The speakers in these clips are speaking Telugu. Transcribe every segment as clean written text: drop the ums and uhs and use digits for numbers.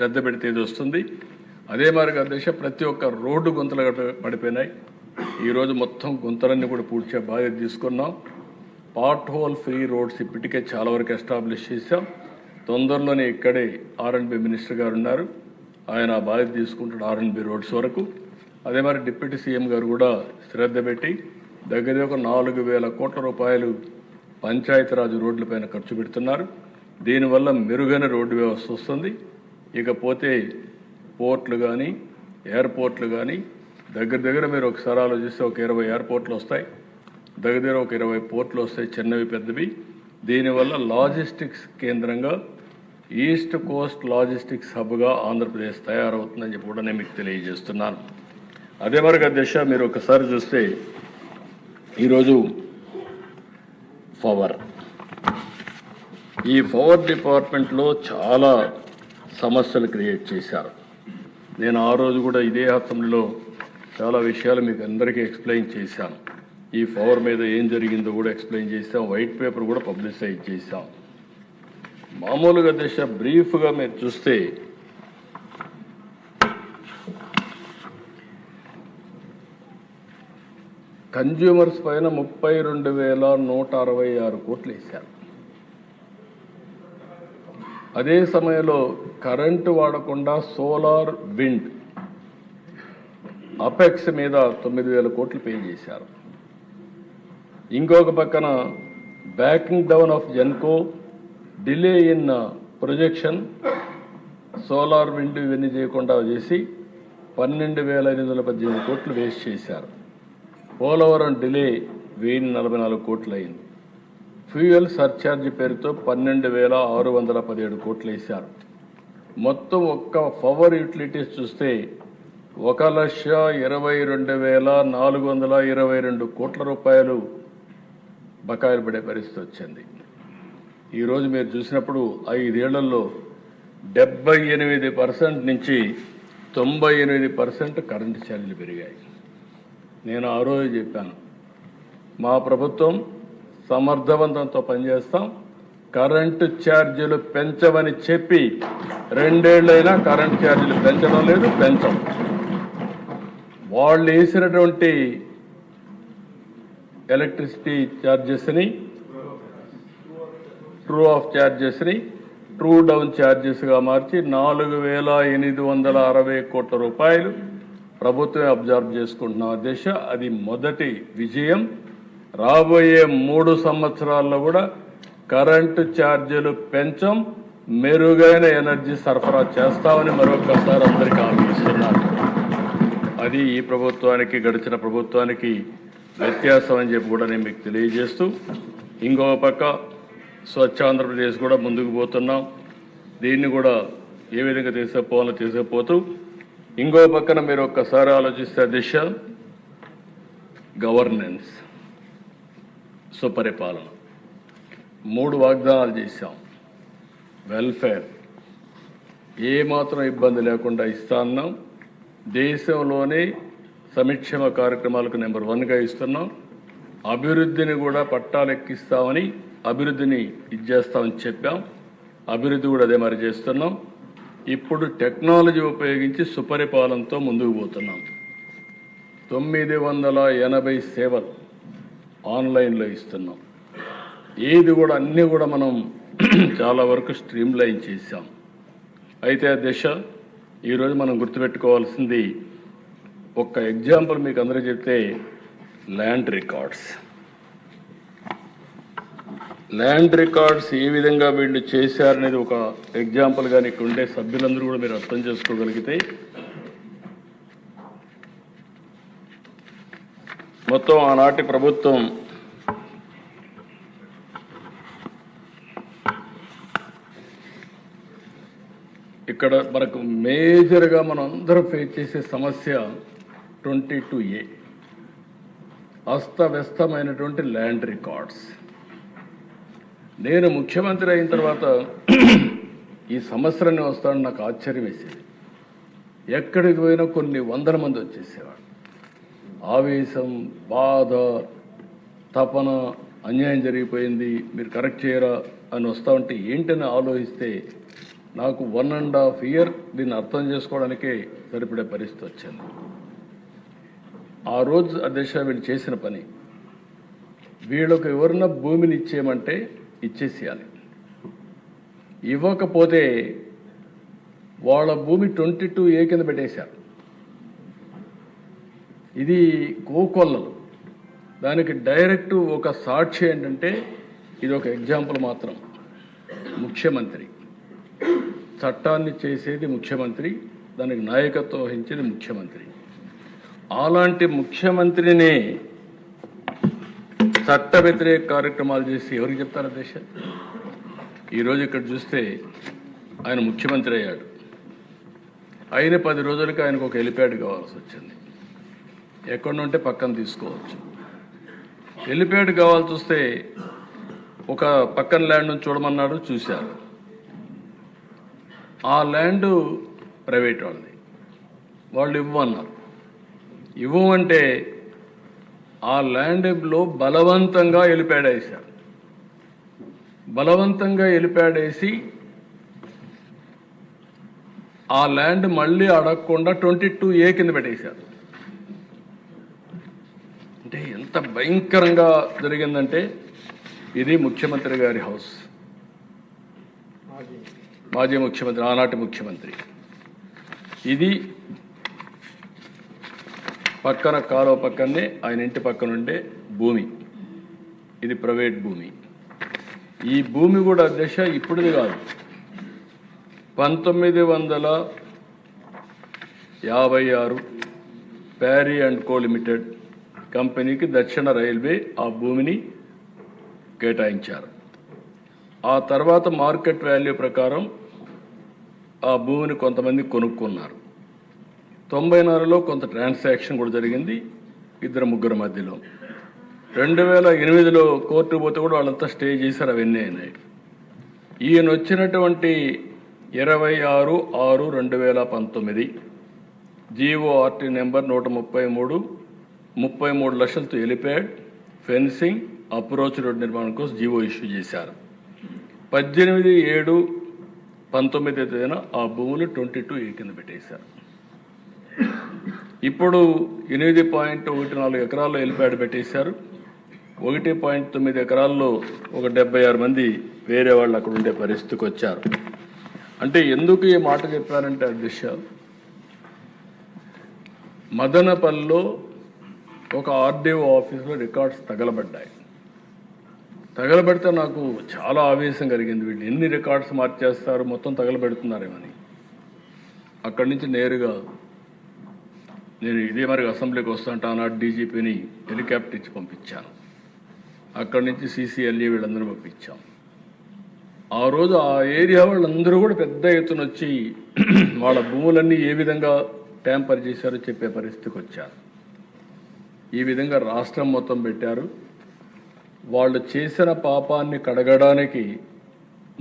శ్రద్ధ పెడితే ఇది వస్తుంది. అదే మార్గ దిశ ప్రతి ఒక్క రోడ్డు గుంతలు పడిపోయినాయి. ఈరోజు మొత్తం గుంతలన్నీ కూడా పూడ్చే బాధ్యత తీసుకున్నాం. పార్ట్ హోల్ ఫ్రీ రోడ్స్ ఇప్పటికే చాలా వరకు ఎస్టాబ్లిష్ చేశాం. తొందరలోనే ఇక్కడే R&B మినిస్టర్ గారు ఉన్నారు, ఆయన బాధ్యత తీసుకుంటాడు R&B రోడ్స్ వరకు. అదే మరి డిప్యూటీ సీఎం గారు కూడా శ్రద్ధ పెట్టి దగ్గర 4,000 కోట్ల రూపాయలు పంచాయతీరాజ్ రోడ్లపైన ఖర్చు పెడుతున్నారు. దీనివల్ల మెరుగైన రోడ్డు వ్యవస్థ వస్తుంది. ఇకపోతే పోర్ట్లు కానీ ఎయిర్పోర్ట్లు కానీ దగ్గర మీరు ఒకసారి ఆలోచిస్తే ఒక 20 ఎయిర్పోర్ట్లు వస్తాయి, దగ్గర ఒక 20 పోర్ట్లు వస్తాయి, చిన్నవి పెద్దవి. దీనివల్ల లాజిస్టిక్స్ కేంద్రంగా ఈస్ట్ కోస్ట్ లాజిస్టిక్స్ హబ్గా ఆంధ్రప్రదేశ్ తయారవుతుందని చెప్పి కూడా నేను మీకు తెలియజేస్తున్నాను. అదే మరిగా దిశ మీరు ఒకసారి చూస్తే ఈరోజు ఈ పవర్ డిపార్ట్మెంట్లో చాలా సమస్యలు క్రియేట్ చేశారు. నేను ఆ రోజు కూడా ఇదే అసెంబ్లీలో చాలా విషయాలు మీకు అందరికీ ఎక్స్ప్లెయిన్ చేశాను. ఈ పవర్ మీద ఏం జరిగిందో కూడా ఎక్స్ప్లెయిన్ చేశాం. వైట్ పేపర్ కూడా పబ్లిసైజ్ చేశాం. మామూలుగా దిశ బ్రీఫ్గా మీరు చూస్తే కన్జ్యూమర్స్ పైన 32,166 కోట్లు వేశారు. అదే సమయంలో కరెంటు వాడకుండా సోలార్ విండ్ అపెక్స్ మీద 9,000 కోట్లు పే చేశారు. ఇంకొక పక్కన backing down of Genco, delay in projection, solar wind ఇవన్నీ చేయకుండా చేసి 12,518 కోట్లు వేస్ట్ చేశారు. పోలవరం డిలే 1,044 కోట్లు అయింది. ఫ్యూయల్ సర్ఛార్జ్ పేరుతో 12,617 కోట్లు వేశారు. మొత్తం ఒక్క పవర్ యూటిలిటీస్ చూస్తే 1,22,422 కోట్ల రూపాయలు బకాయిలు పడే పరిస్థితి వచ్చింది. ఈరోజు మీరు చూసినప్పుడు 5 ఏళ్లలో 78% నుంచి 98% కరెంటు ఛార్జీలు పెరిగాయి. నేను ఆ రోజు చెప్పాను, మా ప్రభుత్వం సమర్థవంతంతో పనిచేస్తాం, కరెంటు ఛార్జీలు పెంచమని చెప్పి 2 ఏళ్లైనా కరెంటు ఛార్జీలు పెంచడం లేదు, పెంచం. వాళ్ళు వేసినటువంటి ఎలక్ట్రిసిటీ ఛార్జెస్ని, ట్రూ ఆఫ్ ఛార్జెస్ని ట్రూ డౌన్ ఛార్జెస్గా మార్చి 4,860 కోట్ల రూపాయలు ప్రభుత్వమే అబ్జర్వ్ చేసుకుంటున్న దిశ. అది మొదటి విజయం. రాబోయే 3 సంవత్సరాల్లో కూడా కరెంటు ఛార్జీలు పెంచం, మెరుగైన ఎనర్జీ సరఫరా చేస్తామని మరొకసారి అందరికీ ఆలోచిస్తున్నారు. అది ఈ ప్రభుత్వానికి గడిచిన ప్రభుత్వానికి వ్యత్యాసం అని చెప్పి కూడా నేను మీకు తెలియజేస్తూ, ఇంకో పక్క స్వచ్ఛ ఆంధ్రప్రదేశ్ కూడా ముందుకు పోతున్నాం. దీన్ని కూడా ఏ విధంగా తీసుకుపోతూ ఇంకో పక్కన మీరు ఒక్కసారి ఆలోచిస్తే దిశ గవర్నెన్స్, సుపరిపాలన 3 వాగ్దానాలు చేశాం. వెల్ఫేర్ ఏమాత్రం ఇబ్బంది లేకుండా ఇస్తా అన్నాం. దేశంలోనే సంక్షేమ కార్యక్రమాలకు నెంబర్ 1గా ఇస్తున్నాం. అభివృద్ధిని కూడా పట్టాలెక్కిస్తామని, అభివృద్ధిని ఇచ్చేస్తామని చెప్పాం. అభివృద్ధి కూడా అదే మరి చేస్తున్నాం. ఇప్పుడు టెక్నాలజీ ఉపయోగించి సుపరిపాలనతో ముందుకు పోతున్నాం. 980 సేవలు ఆన్లైన్లో ఇస్తున్నాం. ఏది కూడా అన్నీ కూడా మనం చాలా వరకు స్ట్రీమ్లైన్ చేశాం. అయితే ఆ దిశ ఈరోజు మనం గుర్తుపెట్టుకోవాల్సింది, ఒక్క ఎగ్జాంపుల్ మీకు అందరూ చెప్తే, ల్యాండ్ రికార్డ్స్ ఏ విధంగా వీళ్ళు చేశారనేది ఒక ఎగ్జాంపుల్గా ఇక్కడ ఉండే సభ్యులందరూ కూడా మీరు అర్థం చేసుకోగలిగితే, మొత్తం ఆనాటి ప్రభుత్వం ఇక్కడ మనకు మేజర్గా మనం అందరం ఫేస్ చేసే సమస్య 22A, అస్తవ్యస్తమైనటువంటి ల్యాండ్ రికార్డ్స్. నేను ముఖ్యమంత్రి అయిన తర్వాత ఈ సమస్యలన్నీ వస్తాడని నాకు ఆశ్చర్యం వేసేది. ఎక్కడికి పోయినా కొన్ని వందల మంది వచ్చేసేవాడు. ఆవేశం, బాధ, తపన, అన్యాయం జరిగిపోయింది, మీరు కరెక్ట్ చేయరా అని వస్తూ ఉంటే ఏంటని ఆలోచిస్తే నాకు 1.5 ఇయర్ దీన్ని అర్థం చేసుకోవడానికే సరిపడే పరిస్థితి వచ్చింది. ఆ రోజు అధ్యక్ష వీళ్ళు చేసిన పని, వీళ్ళకు ఎవరన్నా భూమిని ఇచ్చేయమంటే ఇచ్చేసేయాలి. ఇవ్వకపోతే వాళ్ళ భూమి 22A కింద పెట్టేశారు. ఇది కోకొల్లలు. దానికి డైరెక్ట్ ఒక సాక్షి ఏంటంటే, ఇది ఒక ఎగ్జాంపుల్ మాత్రం. ముఖ్యమంత్రి చట్టాన్ని చేసేది ముఖ్యమంత్రి, దానికి నాయకత్వం వహించేది ముఖ్యమంత్రి. అలాంటి ముఖ్యమంత్రిని చట్ట వ్యతిరేక కార్యక్రమాలు చేసి ఎవరికి చెప్తారు దేశ? ఈరోజు ఇక్కడ చూస్తే ఆయన ముఖ్యమంత్రి అయ్యాడు. అయిన 10 రోజులకి ఆయనకు ఒక హెలిప్యాడ్ కావాల్సి వచ్చింది. ఎక్కడ ఉంటే పక్కన తీసుకోవచ్చు. హెలిప్యాడ్ కావాల్సి వస్తే ఒక పక్కన ల్యాండ్ చూడమన్నాడు, చూశారు. ఆ ల్యాండ్ ప్రైవేట్ వాళ్ళది. వాళ్ళు ఇవ్వమన్నారు. ఇవ్వమంటే ఆ ల్యాండ్లో బలవంతంగా హెలిప్యాడ్ వేశారు. బలవంతంగా హెలిప్యాడ్ వేసి ఆ ల్యాండ్ మళ్ళీ అడగకుండా 22A కింద పెట్టేశారు. అంటే ఎంత భయంకరంగా జరిగిందంటే, ఇది ముఖ్యమంత్రి గారి హౌస్. మాజీ ముఖ్యమంత్రి, ఆనాటి ముఖ్యమంత్రి. ఇది పక్కన కాలువ పక్కనే ఆయన ఇంటి పక్కన ఉండే భూమి. ఇది ప్రైవేట్ భూమి. ఈ భూమి కూడా అధ్యక్ష ఇప్పుడుది కాదు, 1956 ప్యారీ అండ్ కో లిమిటెడ్ కంపెనీకి దక్షిణ రైల్వే ఆ భూమిని కేటాయించారు. ఆ తర్వాత మార్కెట్ వాల్యూ ప్రకారం ఆ భూమిని కొంతమంది కొనుక్కున్నారు. 94లో కొంత ట్రాన్సాక్షన్ కూడా జరిగింది 2-3 మధ్యలో. 2008లో కోర్టు పోతే కూడా వాళ్ళంతా స్టే చేశారు, అవన్నీ అయినాయి. ఈయన వచ్చినటువంటి 26/6/2019 GORT నెంబర్ 133 33 లక్షలతో హెలిప్యాడ్, ఫెన్సింగ్, అప్రోచ్ రోడ్ నిర్మాణం కోసం జీవో ఇష్యూ చేశారు. 18/7/19 తేదీన ఆ భూములు 22A కింద పెట్టేశారు. ఇప్పుడు 8.14 ఎకరాల్లో హెలిప్యాడ్ పెట్టేశారు. 1.9 ఎకరాల్లో ఒక 76 మంది వేరే వాళ్ళు అక్కడ ఉండే పరిస్థితికి వచ్చారు. అంటే ఎందుకు ఈ మాట చెప్పారంటే అధ్యక్ష, మదనపల్లిలో ఒక RDO ఆఫీసులో రికార్డ్స్ తగలబడ్డాయి. తగలబెడితే నాకు చాలా ఆవేశం కలిగింది. వీళ్ళు ఎన్ని రికార్డ్స్ మార్చేస్తారు, మొత్తం తగలబెడుతున్నారేమని. అక్కడి నుంచి నేరుగా నేను ఇదే మరి అసెంబ్లీకి వస్తుంటే ఆనాడు DGPని హెలికాప్టర్ ఇచ్చి పంపించాను. అక్కడి నుంచి CCLA వీళ్ళందరూ పంపించాం. ఆ రోజు ఆ ఏరియా వాళ్ళందరూ కూడా పెద్ద ఎత్తున వచ్చి వాళ్ళ భూములన్నీ ఏ విధంగా ట్యాంపర్ చేశారో చెప్పే పరిస్థితికి వచ్చారు. ఈ విధంగా రాష్ట్రం మొత్తం పెట్టారు. వాళ్ళు చేసిన పాపాన్ని కడగడానికి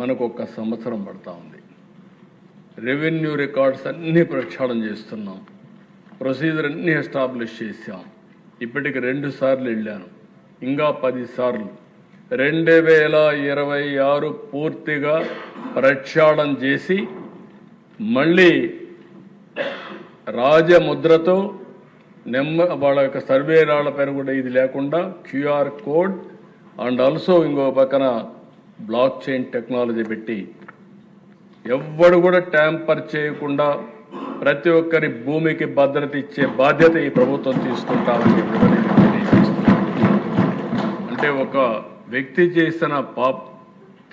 మనకు 1 సంవత్సరం పడతా ఉంది. రెవెన్యూ రికార్డ్స్ అన్నీ ప్రక్షాళన చేస్తున్నాం. ప్రొసీజర్ అన్నీ ఎస్టాబ్లిష్ చేశాం. ఇప్పటికి 2 సార్లు వెళ్ళాను, ఇంకా 10 సార్లు. 2026 పూర్తిగా ప్రక్షాళన చేసి మళ్ళీ రాజముద్రతో వాళ్ళ యొక్క సర్వే రాళ్ల పైన కూడా ఇది లేకుండా QR కోడ్ అండ్ ఆల్సో ఇంకో పక్కన బ్లాక్ చైన్ టెక్నాలజీ పెట్టి ఎవ్వడు కూడా ట్యాంపర్ చేయకుండా ప్రతి ఒక్కరి భూమికి భద్రత ఇచ్చే బాధ్యత ఈ ప్రభుత్వం తీసుకుంటామని అంటే ఒక వ్యక్తి చేసిన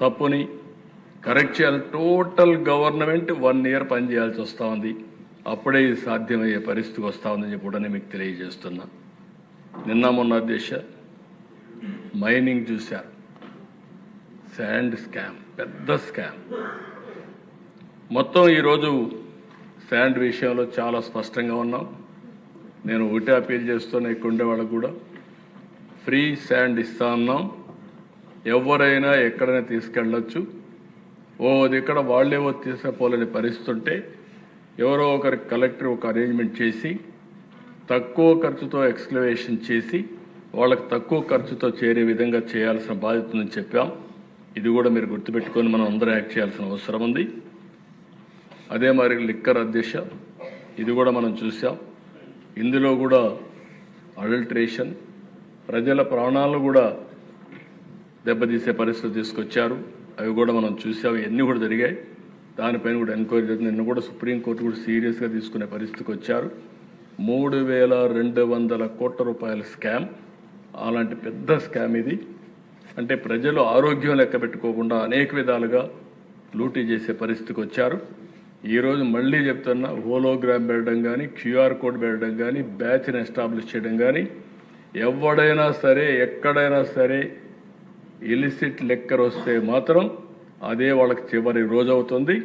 తప్పుని కరెక్ట్ చేయాలి. టోటల్ గవర్నమెంట్ 1 ఇయర్ పనిచేయాల్సి వస్తూ ఉంది. అప్పుడే ఇది సాధ్యమయ్యే పరిస్థితికి వస్తూ ఉందని చెప్పి కూడా మీకు తెలియజేస్తున్నా. నిన్న మొన్న దేశ మైనింగ్ చూశారు, శాండ్ స్కామ్, పెద్ద స్కామ్. మొత్తం ఈరోజు శాండ్ విషయంలో చాలా స్పష్టంగా ఉన్నాం. నేను ఒకటే అపీల్ చేస్తున్నా, ఇక్కడ ఉండే వాళ్ళకు కూడా ఫ్రీ శాండ్ ఇస్తా ఉన్నాం. ఎవరైనా ఎక్కడైనా తీసుకెళ్ళచ్చు. అది ఇక్కడ వాళ్ళేవో తీసుకుపోలేని పరిస్థితి ఉంటే ఎవరో ఒకరి కలెక్టర్ ఒక అరేంజ్మెంట్ చేసి తక్కువ ఖర్చుతో ఎక్స్క్లవేషన్ చేసి వాళ్ళకి తక్కువ ఖర్చుతో చేరే విధంగా చేయాల్సిన బాధ్యత ఉందని చెప్పాం. ఇది కూడా మీరు గుర్తుపెట్టుకొని మనం అందరం యాక్ట్ చేయాల్సిన అవసరం ఉంది. అదే మరి లిక్కర్ అధ్యక్ష, ఇది కూడా మనం చూసాం. ఇందులో కూడా అడల్ట్రేషన్, ప్రజల ప్రాణాలను కూడా దెబ్బతీసే పరిస్థితి తీసుకొచ్చారు. అవి కూడా మనం చూసాం, ఇవన్నీ కూడా జరిగాయి. దానిపైన కూడా ఎంక్వైరీ జరిగింది. నిన్న కూడా సుప్రీంకోర్టు కూడా సీరియస్గా తీసుకునే పరిస్థితికి వచ్చారు. 3,200 కోట్ల రూపాయల స్కామ్, అలాంటి పెద్ద స్కామ్ ఇది. అంటే ప్రజలు ఆరోగ్యం లెక్క పెట్టుకోకుండా అనేక విధాలుగా లూటీ చేసే పరిస్థితికి వచ్చారు. ఈరోజు మళ్ళీ చెప్తున్నా, హోలోగ్రామ్ పెట్టడం కానీ, క్యూఆర్ కోడ్ పెట్టడం కానీ, బ్యాచ్ని ఎస్టాబ్లిష్ చేయడం కానీ, ఎవడైనా సరే ఎక్కడైనా సరే ఇలిసిట్ లెక్కర్ వస్తే మాత్రం అదే వాళ్ళకి చివరి రోజు అవుతుంది.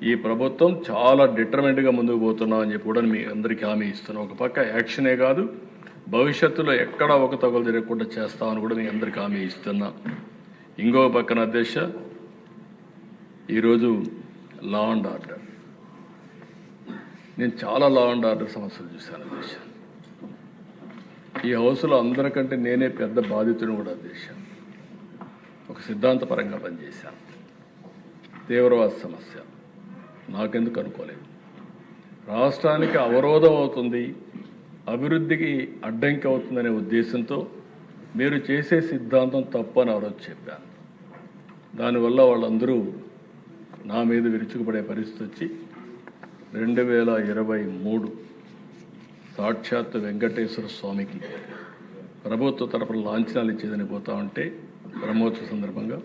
ఈ ప్రభుత్వం చాలా డిటర్మెంట్గా ముందుకు పోతున్నామని చెప్పి కూడా మీ అందరికీ హామీ ఇస్తున్నాం. ఒక పక్క యాక్షనే కాదు, భవిష్యత్తులో ఎక్కడ ఒక తగులు జరగకుండా చేస్తామని కూడా మీ అందరికీ హామీ ఇస్తున్నా. ఇంకో పక్కన అధ్యక్ష, ఈరోజు లా అండ్ ఆర్డర్, నేను చాలా లా అండ్ ఆర్డర్ సమస్యలు చూశాను అధ్యక్ష. ఈ హౌస్లో అందరికంటే నేనే పెద్ద బాధితుని కూడా అధ్యక్ష. ఒక సిద్ధాంతపరంగా పనిచేశాను. తీవ్రవాద సమస్య నాకెందుకు అనుకోలేదు. రాష్ట్రానికి అవరోధం అవుతుంది, అభివృద్ధికి అడ్డంకి అవుతుందనే ఉద్దేశంతో మీరు చేసే సిద్ధాంతం తప్పు అని ఎవరో చెప్పాను. దానివల్ల వాళ్ళందరూ నా మీద విరుచుకుపడే పరిస్థితి వచ్చి 2023 సాక్షాత్ వెంకటేశ్వర స్వామికి ప్రభుత్వ తరపున లాంఛనాలు ఇచ్చేదని పోతా ఉంటే బ్రహ్మోత్సవ సందర్భంగా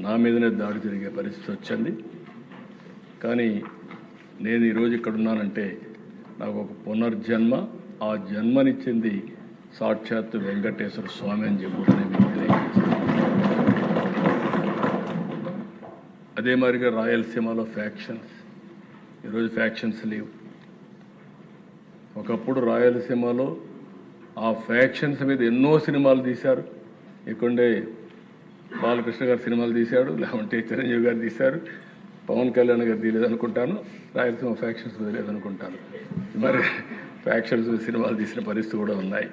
నా మీదనే దాడి జరిగే పరిస్థితి వచ్చింది. కానీ నేను ఈరోజు ఇక్కడ ఉన్నానంటే నాకు ఒక పునర్జన్మ, ఆ జన్మనిచ్చింది సాక్షాత్ వెంకటేశ్వర స్వామి అని చెప్పుకునే అదే మాదిరిగా రాయలసీమలో ఫ్యాక్షన్స్, ఈరోజు ఫ్యాక్షన్స్ లేవు. ఒకప్పుడు రాయలసీమలో ఆ ఫ్యాక్షన్స్ మీద ఎన్నో సినిమాలు తీశారు. ఇక్కడే బాలకృష్ణ గారు సినిమాలు తీశాడు, లేకుంటే చిరంజీవి గారు తీశారు, పవన్ కళ్యాణ్ గారు తీయలేదు అనుకుంటాను, రాయలసీమ ఫ్యాక్షన్స్ లేదనుకుంటాను. మరి ఫ్యాక్షన్స్ సినిమాలు తీసిన పరిస్థితి కూడా ఉన్నాయి.